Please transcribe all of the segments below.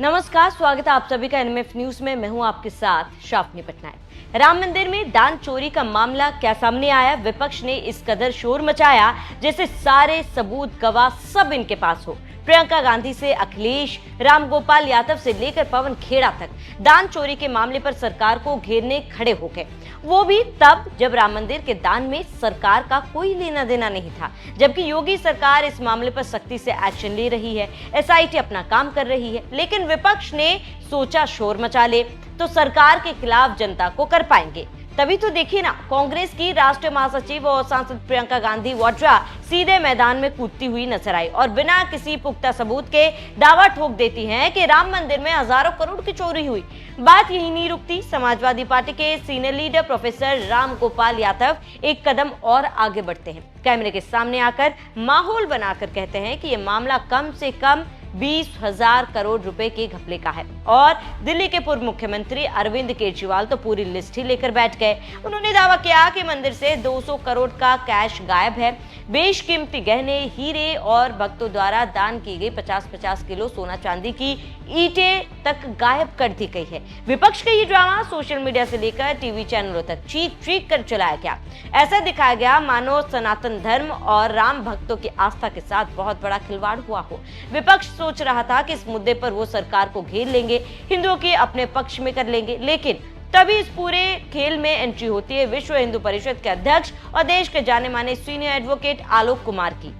नमस्कार, स्वागत है आप सभी का एनएमएफ न्यूज में। मैं हूं आपके साथ शाफनी पटनायक। राम मंदिर में दान चोरी का मामला क्या सामने आया? विपक्ष ने इस कदर शोर मचाया जैसे सारे सबूत गवाह सब इनके पास हो। प्रियंका गांधी से अखिलेश, रामगोपाल यादव से लेकर पवन खेड़ा तक दान चोरी के मामले पर सरकार को घेरने खड़े हो गए। वो भी तब जब राम मंदिर के दान में सरकार का कोई लेना देना नहीं था, जबकि योगी सरकार इस मामले पर सख्ती से एक्शन ले रही है, एसआईटी अपना काम कर रही है। लेकिन विपक्ष ने सोचा शोर मचा ले तो सरकार के खिलाफ जनता को कर पाएंगे। तभी तो देखिए ना, कांग्रेस की राष्ट्रीय महासचिव और सांसद प्रियंका गांधी वाड्रा सीधे मैदान में कूदती हुई नजर आई और बिना किसी पुख्ता सबूत के दावा ठोक देती हैं कि राम मंदिर में हजारों करोड़ की चोरी हुई। बात यही नहीं रुकती। समाजवादी पार्टी के senior leader professor Ramgopal Yadav एक कदम और आगे बढ़ते हैं। कैमरे के सामने आकर माहौल बनाकर कहते हैं कि यह मामला कम से कम 20,000 करोड़ रुपए के घपले का है। और दिल्ली के पूर्व मुख्यमंत्री अरविंद केजरीवाल तो पूरी लिस्ट ही लेकर बैठ गए। उन्होंने दावा किया कि मंदिर से 200 करोड़ का कैश गायब है। बेशकीमती गहने, हीरे और भक्तों द्वारा दान की गई 50-50 किलो सोना चांदी की ईंटें तक गायब कर दी गई है। विपक्ष का ये ड्रामा सोशल मीडिया से लेकर टीवी चैनलों तक चीख कर चलाया गया। ऐसा दिखाया गया मानो सनातन धर्म और राम भक्तों की आस्था के साथ बहुत बड़ा खिलवाड़ हुआ हो। विपक्ष सोच रहा था कि इस मुद्दे पर वो सरकार को घेर लेंगे, हिंदुओं के अपने पक्ष में कर लेंगे। लेकिन तभी इस पूरे खेल में एंट्री होती है विश्व हिंदू परिषद के अध्यक्ष और देश के जाने माने सीनियर एडवोकेट आलोक कुमार की।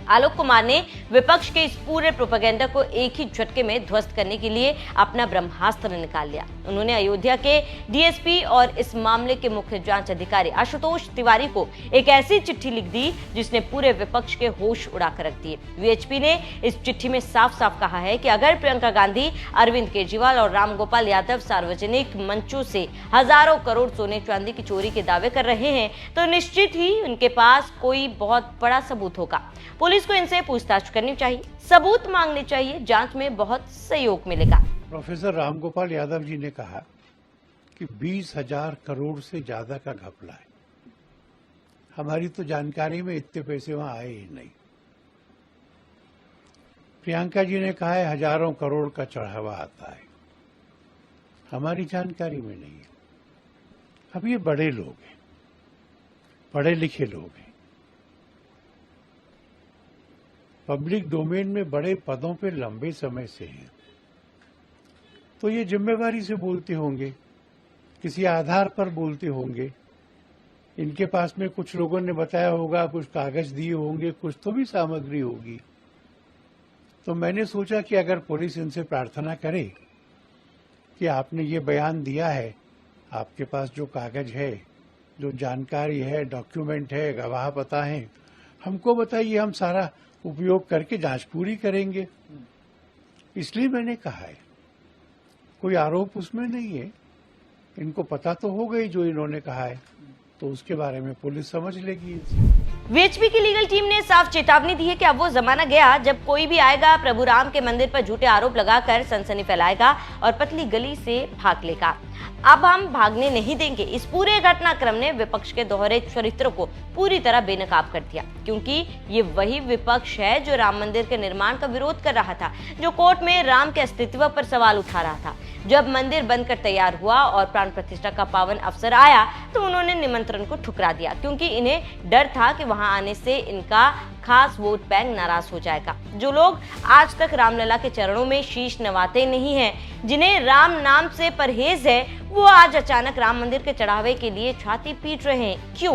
आलोक कुमार ने विपक्ष के इस पूरे प्रोपेगेंडा को एक ही झटके में ध्वस्त करने के लिए अपना ब्रह्मास्त्र निकाल लिया। उन्होंने अयोध्या के डीएसपी और इस मामले के मुख्य जांच अधिकारी आशुतोष तिवारी को एक ऐसी चिट्ठी लिख दी जिसने पूरे विपक्ष के होश उड़ाकर रख दिए। वीएचपी ने इस चिट्ठी में साफ साफ कहा है कि अगर प्रियंका गांधी, अरविंद केजरीवाल और रामगोपाल यादव सार्वजनिक मंचों से हजारों करोड़ सोने चांदी की चोरी के दावे कर रहे हैं तो निश्चित ही उनके पास कोई बहुत बड़ा सबूत होगा। पुलिस को इनसे पूछताछ करनी चाहिए, सबूत मांगने चाहिए, जांच में बहुत सहयोग मिलेगा। प्रोफेसर रामगोपाल यादव जी ने कहा कि 20,000 करोड़ से ज्यादा का घपला है। हमारी तो जानकारी में इतने पैसे वहां आए ही नहीं। प्रियंका जी ने कहा है हजारों करोड़ का चढ़ावा आता है, हमारी जानकारी में नहीं है। अब ये बड़े लोग हैं, पढ़े लिखे लोग हैं, पब्लिक डोमेन में बड़े पदों पे लंबे समय से हैं, तो ये जिम्मेवारी से बोलते होंगे, किसी आधार पर बोलते होंगे। इनके पास में कुछ लोगों ने बताया होगा, कुछ कागज दिए होंगे, कुछ तो भी सामग्री होगी। तो मैंने सोचा कि अगर पुलिस इनसे प्रार्थना करे कि आपने ये बयान दिया है, आपके पास जो कागज है, जो जानकारी है, डॉक्यूमेंट है, गवाह पता है, हमको बताइए, हम सारा उपयोग करके जांच पूरी करेंगे। इसलिए मैंने कहा है, कोई आरोप उसमें नहीं है। इनको पता तो हो गई जो इन्होंने कहा है, तो उसके बारे में पुलिस समझ लेगी। वीएचपी की लीगल टीम ने साफ चेतावनी दी है कि अब वो जमाना गया जब कोई भी आएगा प्रभु राम के मंदिर पर झूठे आरोप लगाकर सनसनी फैलाएगा और पतली गली से भाग लेगा। अब हम भागने नहीं देंगे। इस पूरे घटनाक्रम ने विपक्ष के दोहरे चरित्र को पूरी तरह बेनकाब कर दिया, क्योंकि ये वही विपक्ष है जो राम मंदिर के निर्माण का विरोध कर रहा था, जो कोर्ट में राम के अस्तित्व पर सवाल उठा रहा था। जब मंदिर बनकर तैयार हुआ और प्राण प्रतिष्ठा का पावन अवसर आया तो उन्होंने निमंत्रण को ठुकरा दिया, क्योंकि इन्हें डर था कि वहां आने से इनका खास वोट बैंक नाराज हो जाएगा। जो लोग आज तक रामलला के चरणों में शीश नवाते नहीं हैं, जिन्हें राम नाम से परहेज है, वो आज अचानक राम मंदिर के चढ़ावे के लिए छाती पीट रहे हैं। क्यों?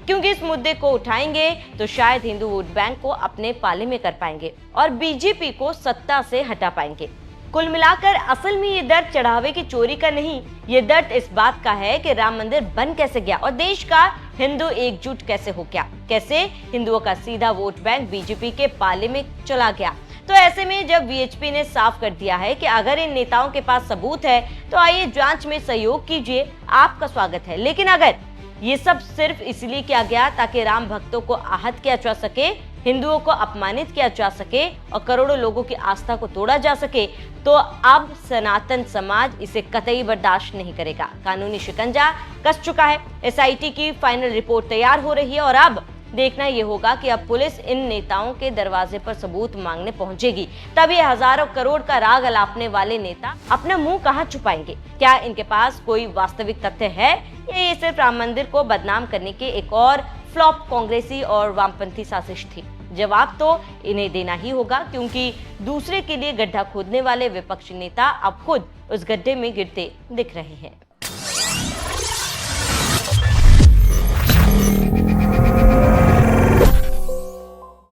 क्योंकि इस मुद्दे को उठाएंगे तो शायद हिंदू वोट बैंक को अपने पाले में कर पाएंगे और बीजेपी को सत्ता से हटा पाएंगे। कुल मिलाकर असल में ये दर्द चढ़ावे की चोरी का नहीं, ये दर्द इस बात का है कि राम मंदिर बन कैसे गया और देश का हिंदू एकजुट कैसे हो गया, कैसे हिंदुओं का सीधा वोट बैंक बीजेपी के पाले में चला गया। तो ऐसे में जब वीएचपी ने साफ कर दिया है कि अगर इन नेताओं के पास सबूत है तो आइए जांच में सहयोग कीजिए, आपका स्वागत है। लेकिन अगर ये सब सिर्फ इसलिए किया गया ताकि राम भक्तों को आहत किया जा सके, हिंदुओं को अपमानित किया जा सके और करोड़ों लोगों की आस्था को तोड़ा जा सके, तो अब सनातन समाज इसे कतई बर्दाश्त नहीं करेगा। कानूनी शिकंजा कस चुका है। एसआईटी की फाइनल रिपोर्ट तैयार हो रही है और अब देखना ये होगा कि अब पुलिस इन नेताओं के दरवाजे पर सबूत मांगने पहुंचेगी, तब ये हजारों करोड़ का राग अलापने वाले नेता अपना मुंह कहां छुपाएंगे? क्या इनके पास कोई वास्तविक तथ्य है या ये सिर्फ राम मंदिर को बदनाम करने के एक और फ्लॉप कांग्रेसी और वामपंथी साजिश थी? जवाब तो इन्हें देना ही होगा, क्योंकि दूसरे के लिए गड्ढा खोदने वाले विपक्षी नेता अब खुद उस गड्ढे में गिरते दिख रहे हैं।